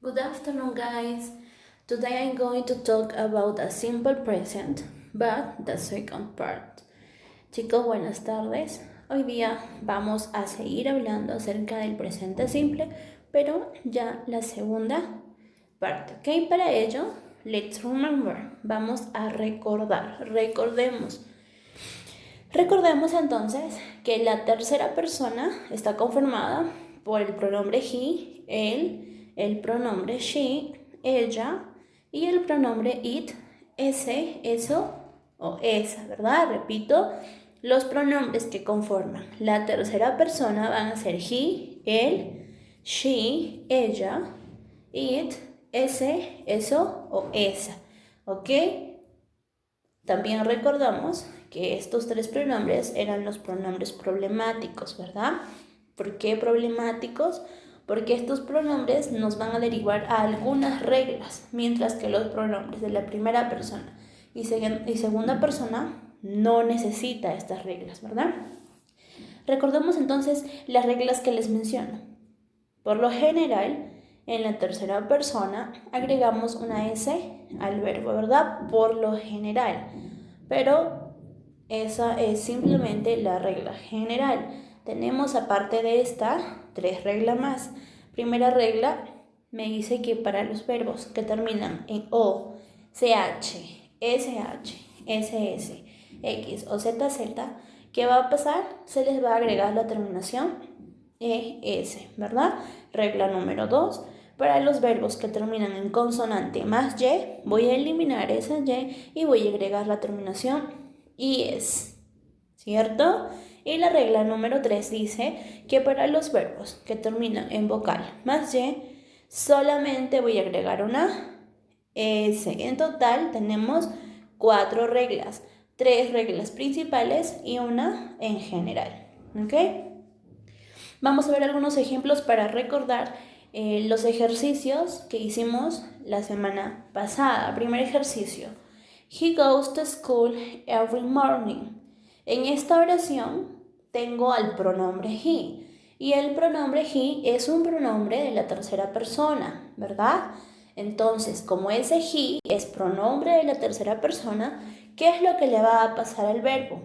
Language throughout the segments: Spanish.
Good afternoon, guys. Today I'm going to talk about a simple present, but the second part. Chicos, buenas tardes. Hoy día vamos a seguir hablando acerca del presente simple, pero ya la segunda parte, ¿ok? Para ello, let's remember. Vamos a recordar, recordemos. Recordemos entonces que la tercera persona está conformada por el pronombre he, él, el pronombre she, ella y el pronombre it, ese, eso o esa, ¿verdad? Repito, los pronombres que conforman la tercera persona van a ser he, él, she, ella, it, ese, eso o esa, ¿ok? También recordamos que estos tres pronombres eran los pronombres problemáticos, ¿verdad? ¿Por qué problemáticos? Porque estos pronombres nos van a derivar a algunas reglas, mientras que los pronombres de la primera persona y segunda persona no necesita estas reglas, ¿verdad? Recordemos entonces las reglas que les menciono. Por lo general, en la tercera persona agregamos una S al verbo, ¿verdad? Por lo general. Pero esa es simplemente la regla general. Tenemos aparte de esta, tres reglas más. Primera regla me dice que para los verbos que terminan en O, CH, SH, SS, X o ZZ, ¿qué va a pasar? Se les va a agregar la terminación ES, ¿verdad? Regla número 2. Para los verbos que terminan en consonante más Y, voy a eliminar esa Y y voy a agregar la terminación IES, ¿cierto? Y la regla número 3 dice que para los verbos que terminan en vocal más Y, solamente voy a agregar una S. En total tenemos 4 reglas, 3 reglas principales y una en general, ¿ok? Vamos a ver algunos ejemplos para recordar los ejercicios que hicimos la semana pasada. Primer ejercicio. He goes to school every morning. En esta oración tengo al pronombre he. Y el pronombre he es un pronombre de la tercera persona, ¿verdad? Entonces, como ese he es pronombre de la tercera persona, ¿qué es lo que le va a pasar al verbo?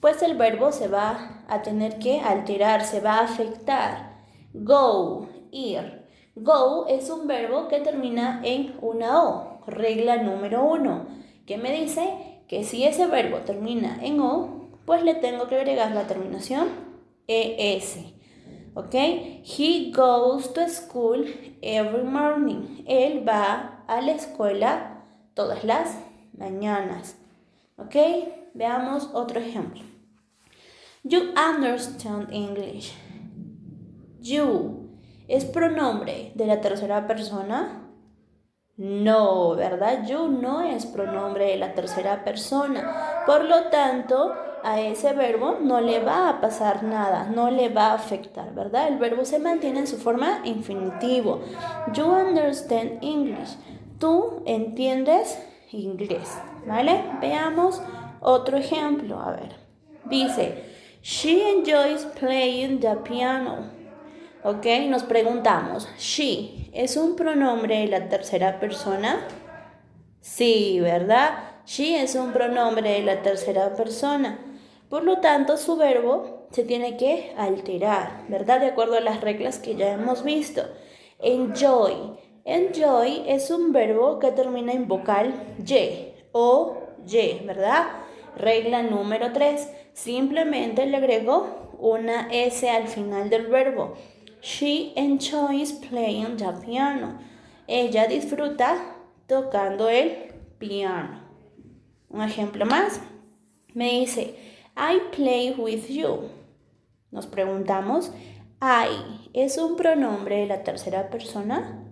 Pues el verbo se va a tener que alterar, se va a afectar. Go, ir. Go es un verbo que termina en una O. Regla número 1, que me dice que si ese verbo termina en O, pues le tengo que agregar la terminación ES. ¿Ok? He goes to school every morning. Él va a la escuela todas las mañanas. ¿Ok? Veamos otro ejemplo. You understand English. You es pronombre de la tercera persona. No, ¿verdad? You no es pronombre de la tercera persona. Por lo tanto, a ese verbo no le va a pasar nada, no le va a afectar, ¿verdad? El verbo se mantiene en su forma infinitivo. You understand English. Tú entiendes inglés, ¿vale? Veamos otro ejemplo. A ver, dice, she enjoys playing the piano. ¿Ok? Nos preguntamos, she, ¿es un pronombre de la tercera persona? Sí, ¿verdad? She es un pronombre de la tercera persona. Por lo tanto, su verbo se tiene que alterar, ¿verdad? De acuerdo a las reglas que ya hemos visto. Enjoy. Enjoy es un verbo que termina en vocal Y o Y, ¿verdad? Regla número 3. Simplemente le agrego una S al final del verbo. She enjoys playing the piano. Ella disfruta tocando el piano. Un ejemplo más. Me dice, I play with you. Nos preguntamos, I, ¿es un pronombre de la tercera persona?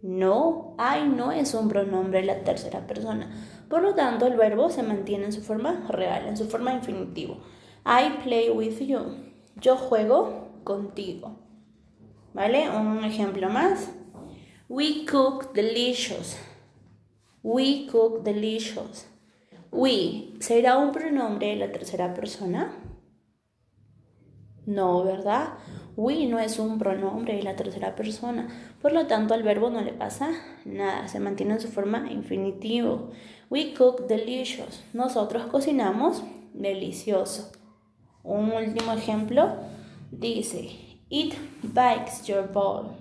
No, I no es un pronombre de la tercera persona. Por lo tanto, el verbo se mantiene en su forma real, en su forma infinitivo. I play with you. Yo juego contigo. ¿Vale? Un ejemplo más. We cook delicious. We cook delicious. We, ¿será un pronombre de la tercera persona? No, ¿verdad? We no es un pronombre de la tercera persona, por lo tanto al verbo no le pasa nada, se mantiene en su forma infinitivo. We cook delicious. Nosotros cocinamos delicioso. Un último ejemplo dice, it bikes your ball.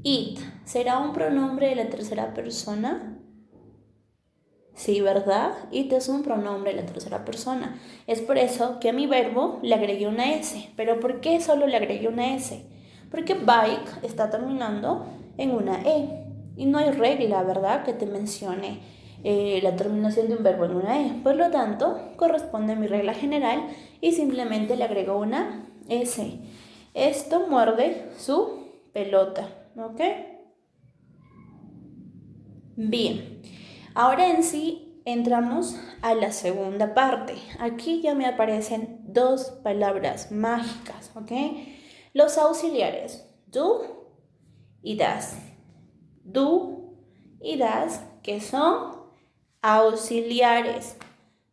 It, ¿será un pronombre de la tercera persona? Sí, ¿verdad? It es un pronombre de la tercera persona. Es por eso que a mi verbo le agregué una S. ¿Pero por qué solo le agregué una S? Porque bike está terminando en una E. Y no hay regla, ¿verdad?, que te mencione la terminación de un verbo en una E. Por lo tanto, corresponde a mi regla general y simplemente le agrego una S. Esto muerde su pelota, ¿ok? Bien, ahora en sí entramos a la segunda parte. Aquí ya me aparecen dos palabras mágicas, ¿ok? Los auxiliares, do y das. Do y das, que son auxiliares,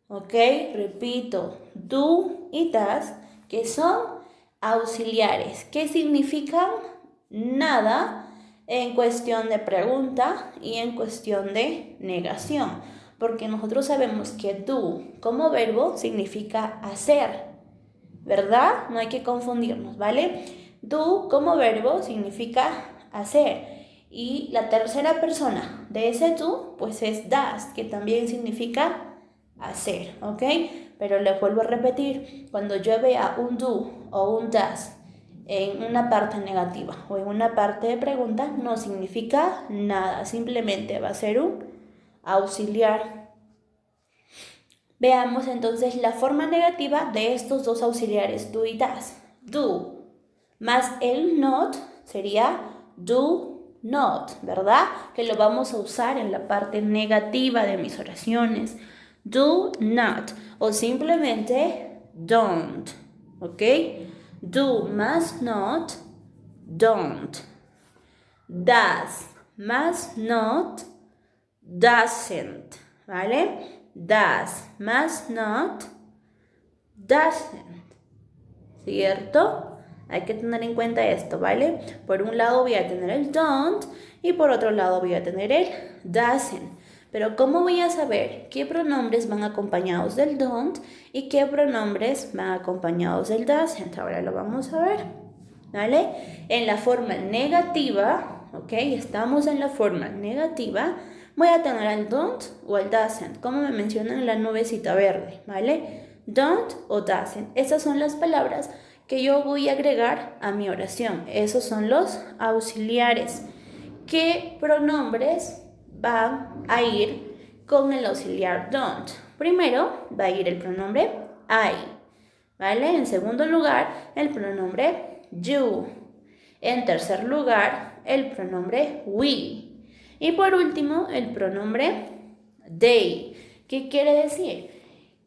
¿ok? Repito, do y das, que son auxiliares. ¿Qué significan? Nada en cuestión de pregunta y en cuestión de negación, porque nosotros sabemos que do como verbo significa hacer, ¿verdad? No hay que confundirnos, ¿vale? Do como verbo significa hacer y la tercera persona de ese do pues es das, que también significa hacer, ¿ok? Pero les vuelvo a repetir, cuando yo vea un do o un das en una parte negativa o en una parte de pregunta, no significa nada, simplemente va a ser un auxiliar. Veamos entonces la forma negativa de estos dos auxiliares, do y das. Do más el not sería do not, ¿verdad? Que lo vamos a usar en la parte negativa de mis oraciones. Do not o simplemente don't, ¿ok? Do más not, don't. Does más not, doesn't, ¿vale? Does más not, doesn't, ¿cierto? Hay que tener en cuenta esto, ¿vale? Por un lado voy a tener el don't y por otro lado voy a tener el doesn't. Pero ¿cómo voy a saber qué pronombres van acompañados del don't y qué pronombres van acompañados del doesn't? Ahora lo vamos a ver, ¿vale? En la forma negativa, ¿ok? Estamos en la forma negativa. Voy a tener el don't o el doesn't, como me mencionan en la nubecita verde, ¿vale? Don't o doesn't. Esas son las palabras que yo voy a agregar a mi oración. Esos son los auxiliares. ¿Qué pronombres van a ir con el auxiliar don't? Primero va a ir el pronombre I, ¿vale? En segundo lugar, el pronombre you. En tercer lugar, el pronombre we. Y por último, el pronombre they. ¿Qué quiere decir?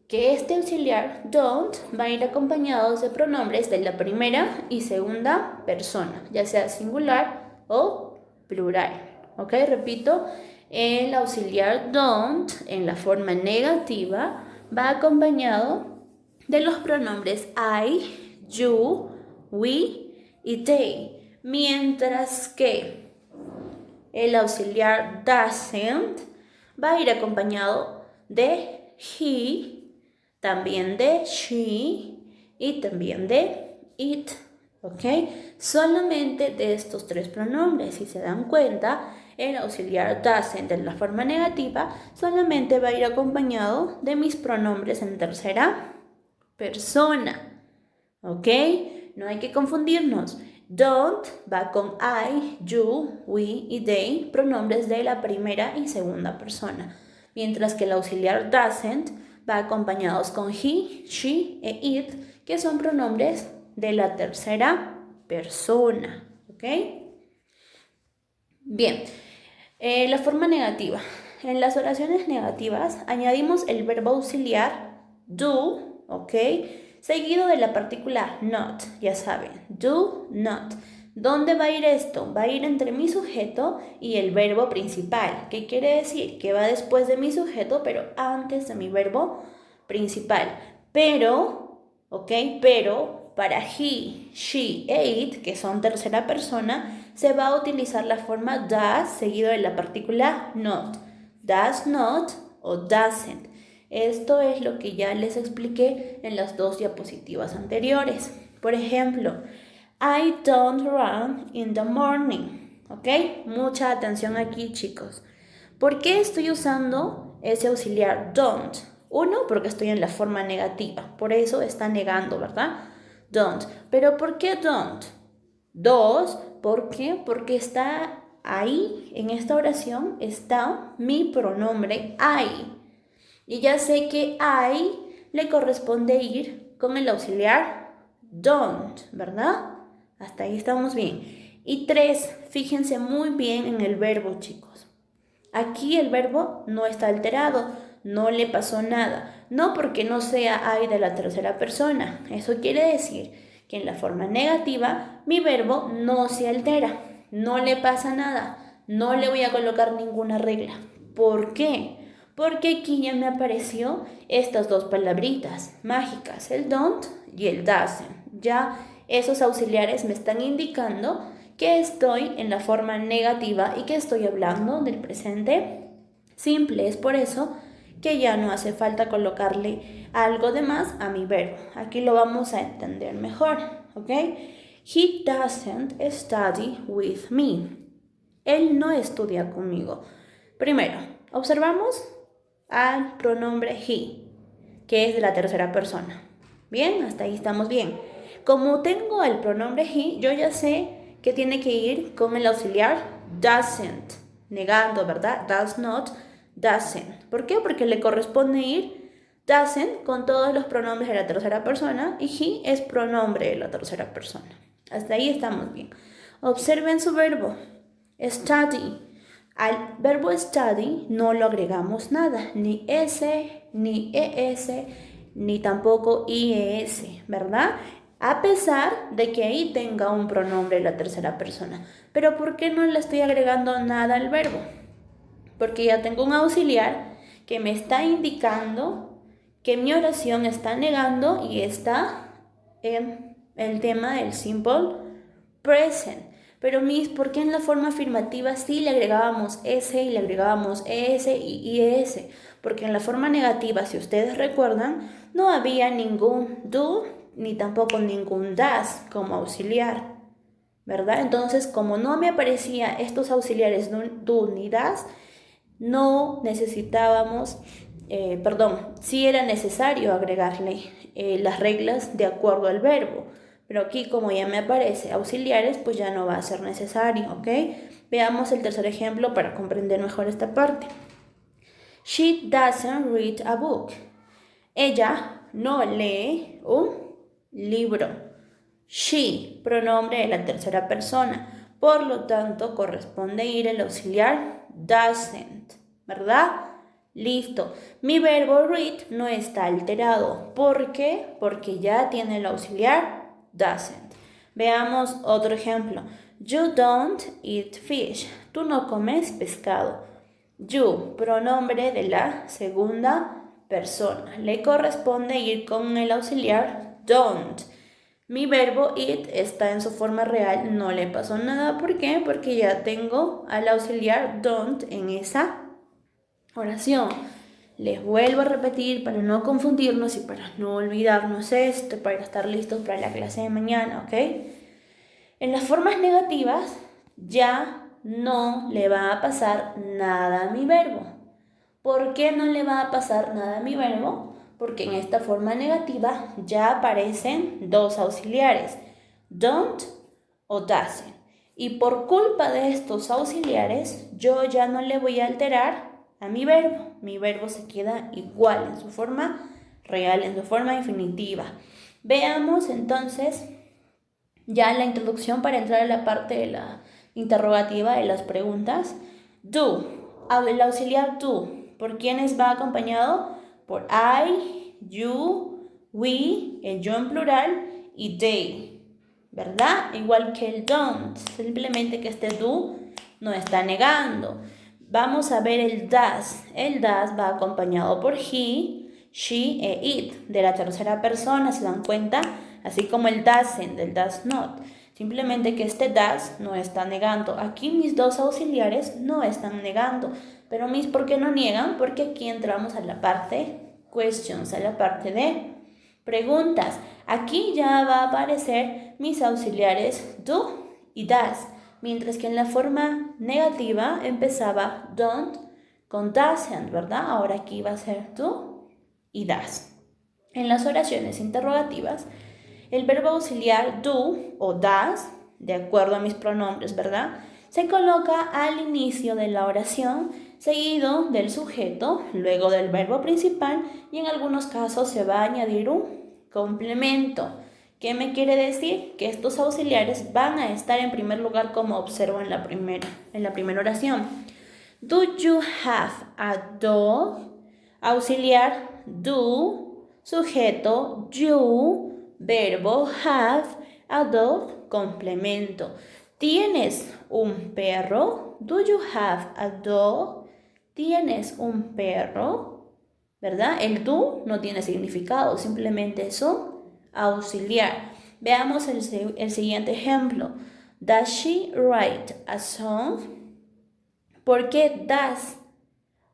Que este auxiliar don't va a ir acompañado de pronombres de la primera y segunda persona, ya sea singular o plural. ¿Ok? Repito, el auxiliar don't en la forma negativa va acompañado de los pronombres I, you, we y they, mientras que el auxiliar doesn't va a ir acompañado de he, también de she y también de it, ¿ok? Solamente de estos tres pronombres. Si se dan cuenta, el auxiliar doesn't en la forma negativa solamente va a ir acompañado de mis pronombres en tercera persona, ¿ok? No hay que confundirnos. Don't va con I, you, we y they, pronombres de la primera y segunda persona, mientras que el auxiliar doesn't va acompañados con he, she e it, que son pronombres de la tercera persona, ¿ok? Bien, la forma negativa. En las oraciones negativas añadimos el verbo auxiliar do, ¿ok? Seguido de la partícula not, ya saben, do not. ¿Dónde va a ir esto? Va a ir entre mi sujeto y el verbo principal. ¿Qué quiere decir? Que va después de mi sujeto, pero antes de mi verbo principal. Pero, ¿ok? Pero para he, she e it, que son tercera persona, se va a utilizar la forma does seguido de la partícula not. Does not o doesn't. Esto es lo que ya les expliqué en las dos diapositivas anteriores. Por ejemplo, I don't run in the morning. ¿Ok? Mucha atención aquí, chicos. ¿Por qué estoy usando ese auxiliar don't? Uno, porque estoy en la forma negativa. Por eso está negando, ¿verdad? Don't. Pero ¿por qué don't? Dos, ¿por qué? Porque está ahí, en esta oración, está mi pronombre I. Y ya sé que I le corresponde ir con el auxiliar don't, ¿verdad? Hasta ahí estamos bien. Y tres, fíjense muy bien en el verbo, chicos. Aquí el verbo no está alterado, no le pasó nada. No porque no sea I de la tercera persona. Eso quiere decir que en la forma negativa mi verbo no se altera, no le pasa nada, no le voy a colocar ninguna regla. ¿Por qué? Porque aquí ya me apareció estas dos palabritas mágicas, el don't y el doesn't. Ya esos auxiliares me están indicando que estoy en la forma negativa y que estoy hablando del presente simple. Es por eso que ya no hace falta colocarle algo de más a mi verbo. Aquí lo vamos a entender mejor, ¿ok? He doesn't study with me. Él no estudia conmigo. Primero, observamos al pronombre he, que es de la tercera persona. Bien, hasta ahí estamos bien. Como tengo el pronombre he, yo ya sé que tiene que ir con el auxiliar doesn't, negando, ¿verdad? Does not, doesn't. ¿Por qué? Porque le corresponde ir doesn't con todos los pronombres de la tercera persona y he es pronombre de la tercera persona. Hasta ahí estamos bien. Observen su verbo, study. Al verbo study no lo agregamos nada, ni s, ni es, ni tampoco ies, ¿verdad? A pesar de que ahí tenga un pronombre de la tercera persona. Pero ¿por qué no le estoy agregando nada al verbo? Porque ya tengo un auxiliar que me está indicando que mi oración está negando y está en el tema del simple present. Pero ¿por qué en la forma afirmativa sí le agregábamos S y le agregábamos ES y IES? Porque en la forma negativa, si ustedes recuerdan, no había ningún do ni tampoco ningún does como auxiliar, ¿verdad? Entonces, como no me aparecían estos auxiliares do ni does, no necesitábamos, sí era necesario agregarle las reglas de acuerdo al verbo. Pero aquí como ya me aparece auxiliares, pues ya no va a ser necesario, ¿ok? Veamos el tercer ejemplo para comprender mejor esta parte. She doesn't read a book. Ella no lee un libro. She, pronombre de la tercera persona. Por lo tanto, corresponde ir el auxiliar doesn't, ¿verdad? Listo. Mi verbo read no está alterado. ¿Por qué? Porque ya tiene el auxiliar doesn't. Veamos otro ejemplo. You don't eat fish. Tú no comes pescado. You, pronombre de la segunda persona. Le corresponde ir con el auxiliar don't. Mi verbo eat está en su forma real, no le pasó nada. ¿Por qué? Porque ya tengo al auxiliar don't en esa oración. Les vuelvo a repetir para no confundirnos y para no olvidarnos esto, para estar listos para la clase de mañana, ¿ok? En las formas negativas ya no le va a pasar nada a mi verbo. ¿Por qué no le va a pasar nada a mi verbo? Porque en esta forma negativa ya aparecen dos auxiliares, don't o doesn't. Y por culpa de estos auxiliares, yo ya no le voy a alterar a mi verbo se queda igual en su forma real, en su forma infinitiva. Veamos entonces ya la introducción para entrar a la parte de la interrogativa de las preguntas. Do, el auxiliar do, ¿por quiénes va acompañado? Por I, you, we, el yo en plural y they, ¿verdad? Igual que el don't, simplemente que este do no está negando. Vamos a ver el does. El does va acompañado por he, she e it. De la tercera persona, ¿se dan cuenta? así como el doesn't, el does not. Simplemente que este does no está negando. Aquí mis dos auxiliares no están negando. Pero mis, ¿por qué no niegan? Porque aquí entramos a la parte questions, a la parte de preguntas. Aquí ya va a aparecer mis auxiliares do y does. Mientras que en la forma negativa empezaba don't con doesn't, ¿verdad? Ahora aquí va a ser do y does. En las oraciones interrogativas, el verbo auxiliar do o does, de acuerdo a mis pronombres, ¿verdad?, se coloca al inicio de la oración, seguido del sujeto, luego del verbo principal y en algunos casos se va a añadir un complemento. ¿Qué me quiere decir? Que estos auxiliares van a estar en primer lugar como observo en la primera oración. Do you have a dog? Auxiliar do, sujeto you, verbo have, a dog, complemento. ¿Tienes un perro? Do you have a dog? ¿Tienes un perro? ¿Verdad? El do no tiene significado, simplemente es un auxiliar. Veamos el siguiente ejemplo. Does she write a song? ¿Por qué does?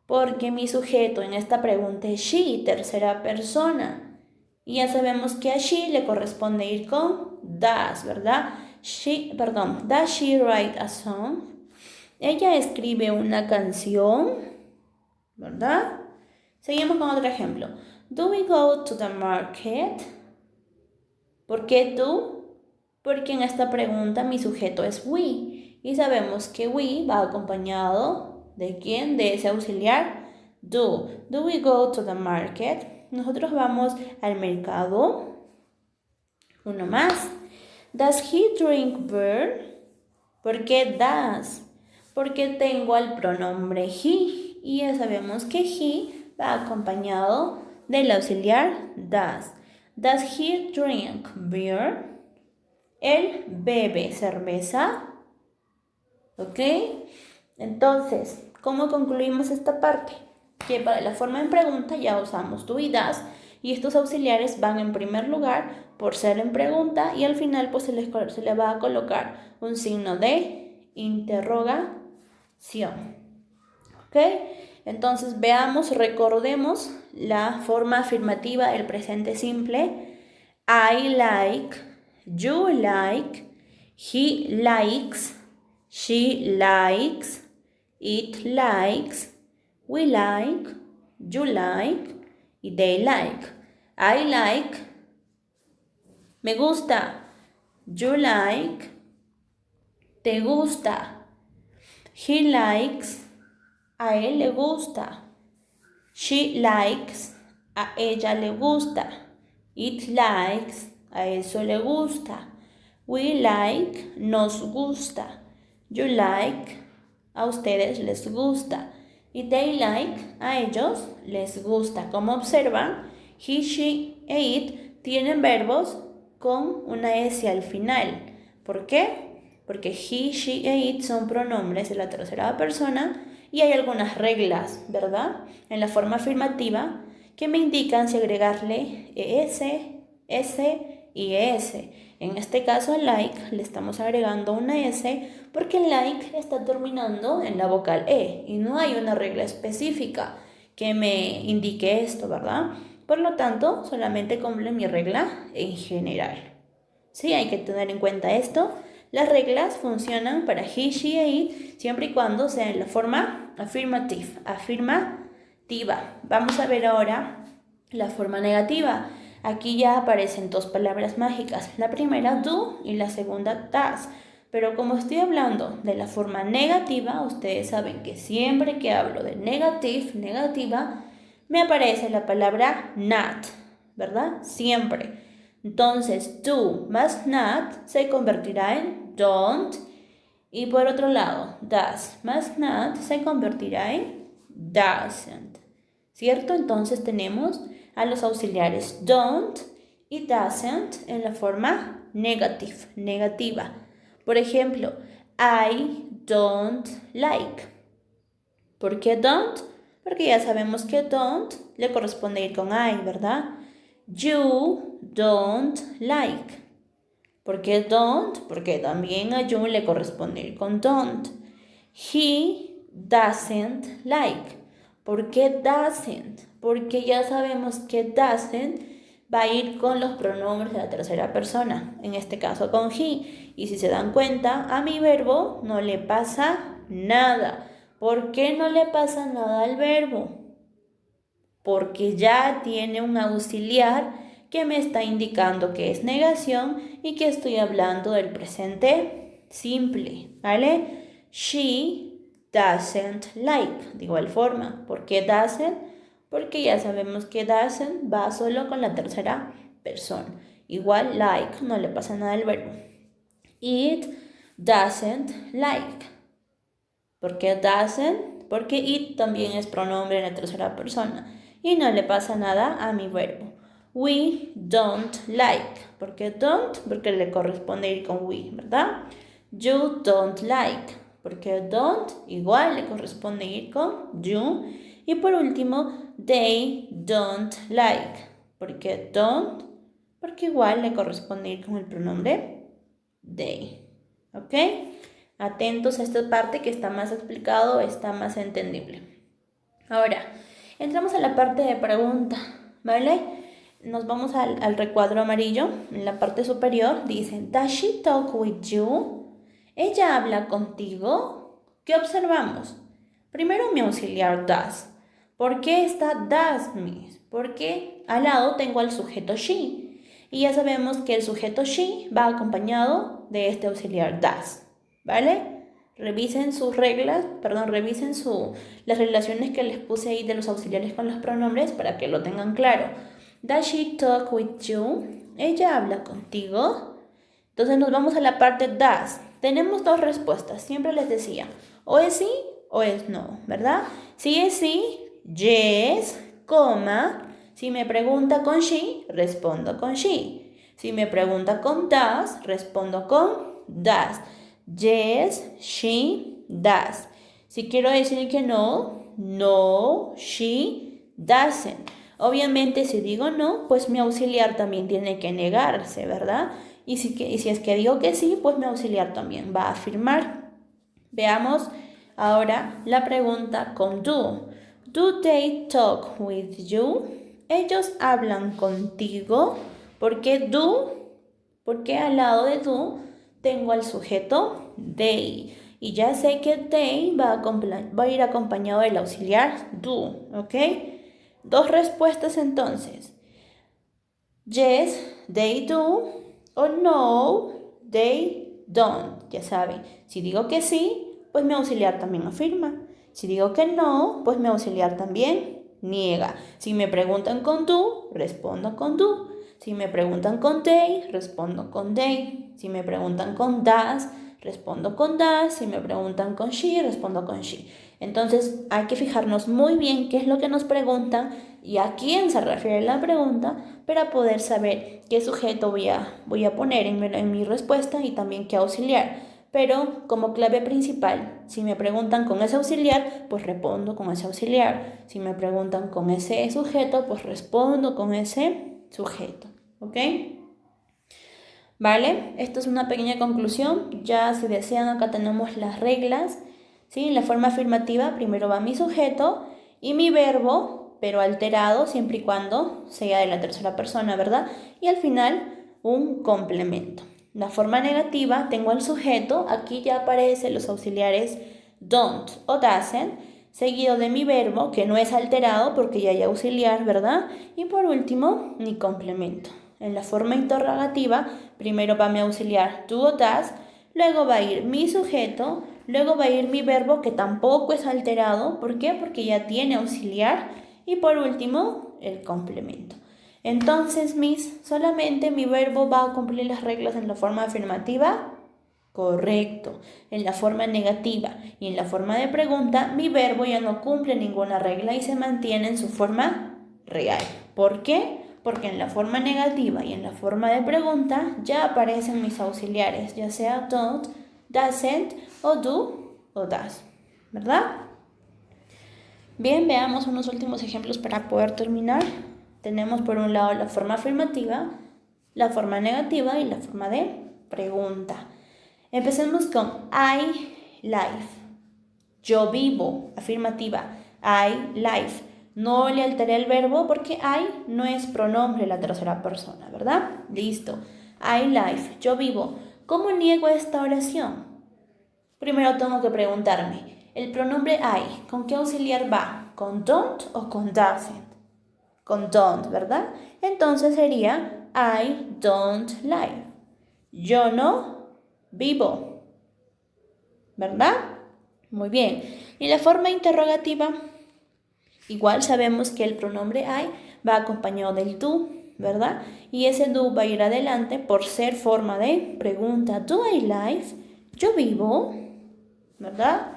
Porque mi sujeto en esta pregunta es she, tercera persona. Y ya sabemos que a she le corresponde ir con does, ¿verdad? Does she write a song? Ella escribe una canción, ¿verdad? Seguimos con otro ejemplo. Do we go to the market? ¿Por qué do? Porque en esta pregunta mi sujeto es we. Y sabemos que we va acompañado ¿de quién? De ese auxiliar do. Do we go to the market? Nosotros vamos al mercado. Uno más. Does he drink beer? ¿Por qué does? Porque tengo al pronombre he. Y ya sabemos que he va acompañado del auxiliar does. Does he drink beer? Él bebe cerveza. ¿Ok? Entonces, ¿cómo concluimos esta parte? Que para la forma en pregunta ya usamos do y does y estos auxiliares van en primer lugar por ser en pregunta y al final pues se le va a colocar un signo de interrogación. ¿Ok? Entonces veamos, recordemos la forma afirmativa, el presente simple. I like, you like, he likes, she likes, it likes, we like, you like y they like. I like, me gusta. You like, te gusta. He likes, a él le gusta. She likes, a ella le gusta. It likes, a eso le gusta. We like, nos gusta. You like, a ustedes les gusta. Y they like, a ellos les gusta. Como observan, he, she e it tienen verbos con una S al final. ¿Por qué? Porque he, she e it son pronombres de la tercera persona y hay algunas reglas, ¿verdad? En la forma afirmativa que me indican si agregarle es, s y es. En este caso, like le estamos agregando una s porque like está terminando en la vocal e y no hay una regla específica que me indique esto, ¿verdad? Por lo tanto, solamente cumple mi regla en general. Sí, hay que tener en cuenta esto. Las reglas funcionan para he, she e it siempre y cuando sea en la forma afirmativa. Vamos a ver ahora la forma negativa. Aquí ya aparecen dos palabras mágicas. La primera, do, y la segunda, does. Pero como estoy hablando de la forma negativa, ustedes saben que siempre que hablo de negativa, me aparece la palabra not, ¿verdad? Siempre. Entonces, do más not se convertirá en don't. Y por otro lado, does más not se convertirá en doesn't. ¿Cierto? Entonces tenemos a los auxiliares don't y doesn't en la forma negativa. Por ejemplo, I don't like. ¿Por qué don't? Porque ya sabemos que don't le corresponde ir con I, ¿verdad? You don't like. ¿Por qué don't? Porque también a you le corresponde ir con don't. He doesn't like. ¿Por qué doesn't? Porque ya sabemos que doesn't va a ir con los pronombres de la tercera persona, en este caso con he. Y si se dan cuenta, a mi verbo no le pasa nada. ¿Por qué no le pasa nada al verbo? Porque ya tiene un auxiliar que me está indicando que es negación y que estoy hablando del presente simple, ¿vale? She doesn't like, de igual forma. ¿Por qué doesn't? Porque ya sabemos que doesn't va solo con la tercera persona. Igual like, no le pasa nada al verbo. It doesn't like. ¿Por qué doesn't? Porque it también es pronombre en la tercera persona y no le pasa nada a mi verbo. We don't like. ¿Por qué don't? Porque le corresponde ir con we, ¿verdad? You don't like. ¿Por qué don't? Igual le corresponde ir con you. Y por último, they don't like. ¿Por qué don't? Porque igual le corresponde ir con el pronombre they. ¿Ok? Atentos a esta parte que está más explicado, está más entendible. Ahora, entramos a la parte de pregunta, ¿vale? Nos vamos al recuadro amarillo, en la parte superior, dice, Does she talk with you? ¿Ella habla contigo? ¿Qué observamos? Primero mi auxiliar does. ¿Por qué está does, miss? Porque al lado tengo al sujeto she. Y ya sabemos que el sujeto she va acompañado de este auxiliar does, ¿vale? Revisen sus reglas, revisen las relaciones que les puse ahí de los auxiliares con los pronombres para que lo tengan claro. Does she talk with you? ¿Ella habla contigo? Entonces nos vamos a la parte does. Tenemos dos respuestas, siempre les decía, o es sí o es no, ¿verdad? Si es sí, yes, coma. Si me pregunta con she, respondo con she. Si me pregunta con does, respondo con does. Yes, she does. Si quiero decir que no, no, she doesn't. Obviamente si digo no, pues mi auxiliar también tiene que negarse, ¿verdad? Y si es que digo que sí, pues mi auxiliar también va a afirmar. Veamos ahora la pregunta con do. Do they talk with you? ¿Ellos hablan contigo? ¿Por qué do? Porque al lado de do tengo al sujeto they. Y ya sé que they va a ir acompañado del auxiliar do, ¿ok? Dos respuestas entonces. Yes, they do. O no, they don't. Ya saben, si digo que sí, pues mi auxiliar también afirma. Si digo que no, pues mi auxiliar también niega. Si me preguntan con do, respondo con do. Si me preguntan con they, respondo con they. Si me preguntan con does, respondo con does. Si me preguntan con she, respondo con she. Entonces hay que fijarnos muy bien qué es lo que nos preguntan y a quién se refiere la pregunta para poder saber qué sujeto voy a poner en mi respuesta y también qué auxiliar. Pero como clave principal, si me preguntan con ese auxiliar, pues respondo con ese auxiliar. Si me preguntan con ese sujeto, pues respondo con ese sujeto. ¿Ok? ¿Vale? Esto es una pequeña conclusión. Ya si desean, acá tenemos las reglas. ¿Sí? En la forma afirmativa, primero va mi sujeto y mi verbo, pero alterado siempre y cuando sea de la tercera persona, ¿verdad? Y al final, un complemento. La forma negativa, tengo al sujeto, aquí ya aparecen los auxiliares don't o doesn't, seguido de mi verbo, que no es alterado porque ya hay auxiliar, ¿verdad? Y por último, mi complemento. En la forma interrogativa, primero va mi auxiliar do o does, luego va a ir mi sujeto, luego va a ir mi verbo que tampoco es alterado. ¿Por qué? Porque ya tiene auxiliar. Y por último, el complemento. Entonces, solamente mi verbo va a cumplir las reglas en la forma afirmativa. Correcto. En la forma negativa y en la forma de pregunta, mi verbo ya no cumple ninguna regla y se mantiene en su forma real. ¿Por qué? Porque en la forma negativa y en la forma de pregunta ya aparecen mis auxiliares, ya sea don't, doesn't o do o does, ¿verdad? Bien, veamos unos últimos ejemplos para poder terminar. tenemos por un lado la forma afirmativa, la forma negativa y la forma de pregunta. Empecemos con I live. Yo vivo, afirmativa. I live. No le alteré el verbo porque I no es pronombre la tercera persona, ¿verdad? Listo. I live. Yo vivo. ¿Cómo niego esta oración? Primero tengo que preguntarme, ¿el pronombre I con qué auxiliar va? ¿Con don't o con doesn't? Con don't, ¿verdad? Entonces sería I don't live. Yo no vivo, ¿verdad? Muy bien. Y la forma interrogativa, igual sabemos que el pronombre I va acompañado del do, ¿verdad? Y ese do va a ir adelante por ser forma de pregunta. ¿Do I live? ¿Yo vivo? ¿Verdad?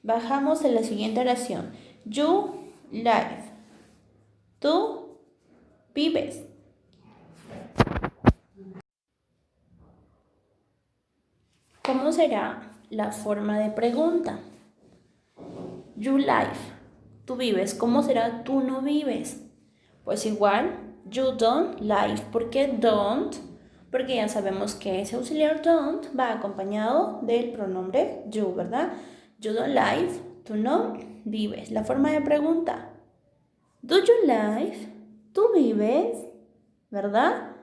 Bajamos en la siguiente oración. You live. Tú vives. ¿Cómo será la forma de pregunta? You live. Tú vives. ¿Cómo será tú no vives? Pues igual, you don't live. ¿Por qué don't? Porque ya sabemos que ese auxiliar don't va acompañado del pronombre you, ¿verdad? You don't live. Tú no vives. La forma de pregunta. Do you live? ¿Tú vives? ¿Verdad?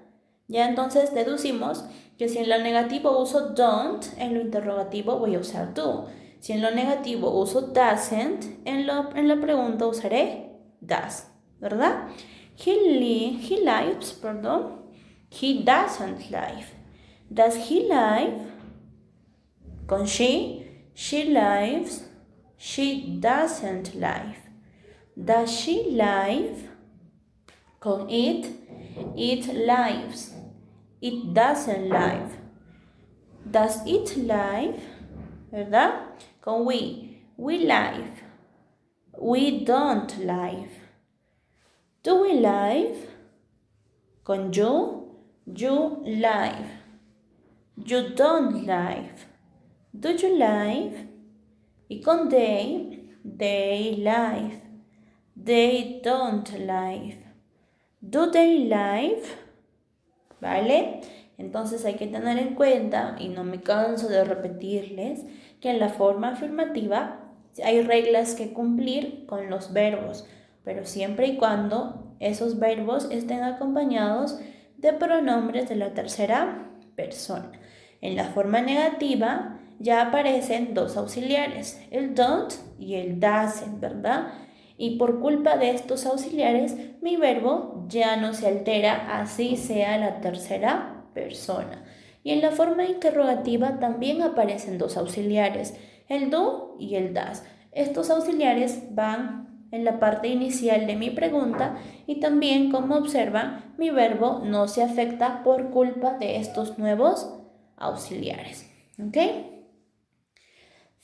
Ya entonces deducimos que si en lo negativo uso don't, en lo interrogativo voy a usar do. Si en lo negativo uso doesn't, en la pregunta usaré does, ¿verdad? He lives, perdón. He doesn't live. Does he live? Con she lives. She doesn't live. Does she live? Con it lives. It doesn't live. Does it live? ¿Verdad? Con we live. We don't live. Do we live? Con you live. You don't live. Do you live? Y con they live. They don't live. Do they live? ¿Vale? Entonces hay que tener en cuenta, y no me canso de repetirles, que en la forma afirmativa hay reglas que cumplir con los verbos, pero siempre y cuando esos verbos estén acompañados de pronombres de la tercera persona. En la forma negativa ya aparecen dos auxiliares, el don't y el doesn't, ¿verdad? Y por culpa de estos auxiliares, mi verbo ya no se altera, así sea la tercera persona. Y en la forma interrogativa también aparecen dos auxiliares, el do y el das. Estos auxiliares van en la parte inicial de mi pregunta y también, como observan, mi verbo no se afecta por culpa de estos nuevos auxiliares. ¿Ok?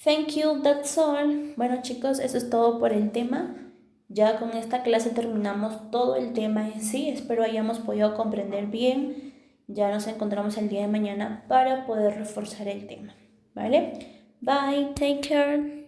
Thank you, that's all. Bueno, chicos, eso es todo por el tema. Ya con esta clase terminamos todo el tema en sí. Espero hayamos podido comprender bien. Ya nos encontramos el día de mañana para poder reforzar el tema. ¿Vale? Bye, take care.